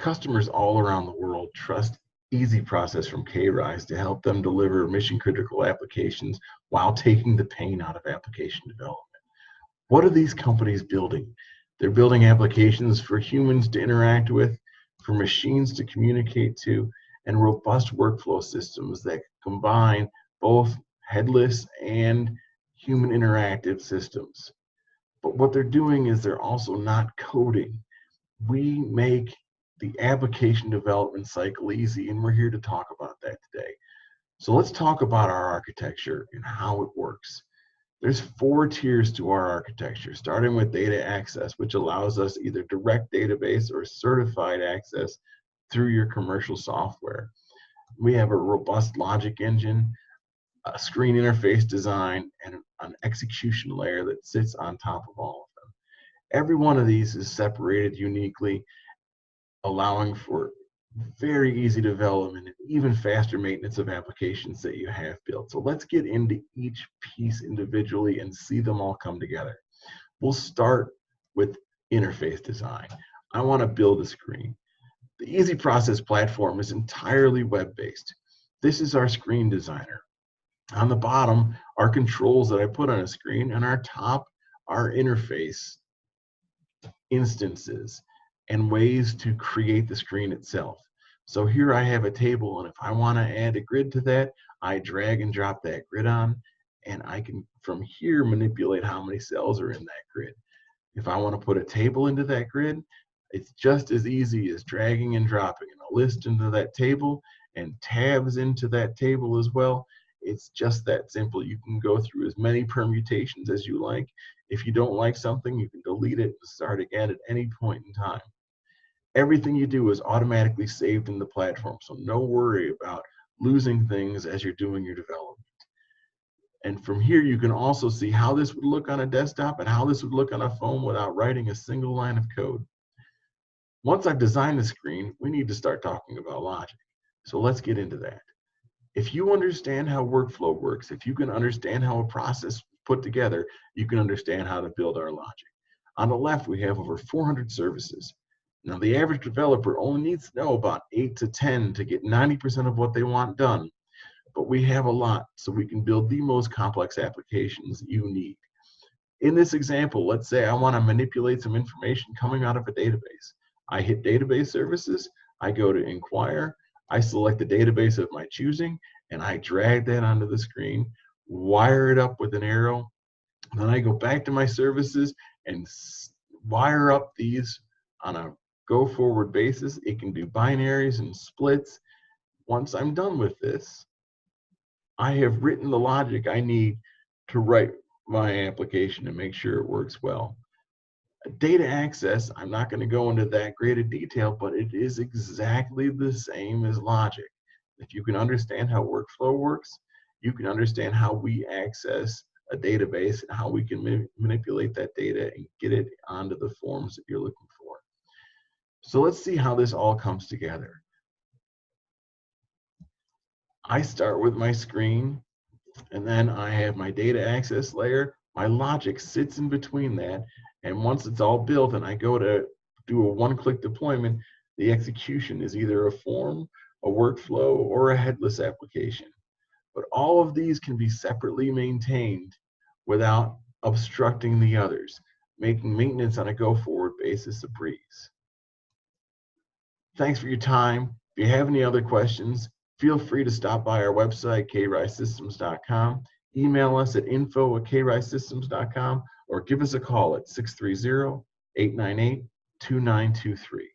Customers all around the world trust EasyProcess from KRISE to help them deliver mission-critical applications while taking the pain out of application development. What are these companies building? They're building applications for humans to interact with, for machines to communicate to, and robust workflow systems that combine both headless and human interactive systems. But what they're doing is they're also not coding. We make the application development cycle easy, and we're here to talk about that today. So let's talk about our architecture and how it works. There's 4 tiers to our architecture, starting with data access, which allows us either direct database or certified access through your commercial software. We have a robust logic engine, a screen interface design, and an execution layer that sits on top of all of them. Every one of these is separated uniquely, allowing for very easy development and even faster maintenance of applications that you have built. So let's get into each piece individually and see them all come together. We'll start with interface design. I want to build a screen. The EasyProcess platform is entirely web-based. This is our screen designer. On the bottom are controls that I put on a screen, and our top are interface instances and ways to create the screen itself. So here I have a table, and if I want to add a grid to that, I drag and drop that grid on, and I can from here manipulate how many cells are in that grid. If I want to put a table into that grid, it's just as easy as dragging and dropping a list into that table and tabs into that table as well. It's just that simple. You can go through as many permutations as you like. If you don't like something, you can delete it and start again at any point in time. Everything you do is automatically saved in the platform, so no worry about losing things as you're doing your development. And from here, you can also see how this would look on a desktop and how this would look on a phone without writing a single line of code. Once I've designed the screen, we need to start talking about logic. So let's get into that. If you understand how workflow works, if you can understand how a process is put together, you can understand how to build our logic. On the left, we have over 400 services. Now, the average developer only needs to know about 8 to 10 to get 90% of what they want done, but we have a lot, so we can build the most complex applications you need. In this example, let's say I want to manipulate some information coming out of a database. I hit Database Services, I go to Inquire, I select the database of my choosing, and I drag that onto the screen, wire it up with an arrow, then I go back to my services and wire up these on a go-forward basis. It can do binaries and splits. Once I'm done with this, I have written the logic I need to write my application and make sure it works well. Data access, I'm not going to go into that great a detail, but it is exactly the same as logic. If you can understand how workflow works, you can understand how we access a database and how we can manipulate that data and get it onto the forms that you're looking for. So let's see how this all comes together. I start with my screen, and then I have my data access layer. My logic sits in between that, and once it's all built and I go to do a one-click deployment, the execution is either a form, a workflow, or a headless application. But all of these can be separately maintained without obstructing the others, making maintenance on a go-forward basis a breeze. Thanks for your time. If you have any other questions, feel free to stop by our website, krisystems.com, email us at info@krisystems.com, or give us a call at 630-898-2923.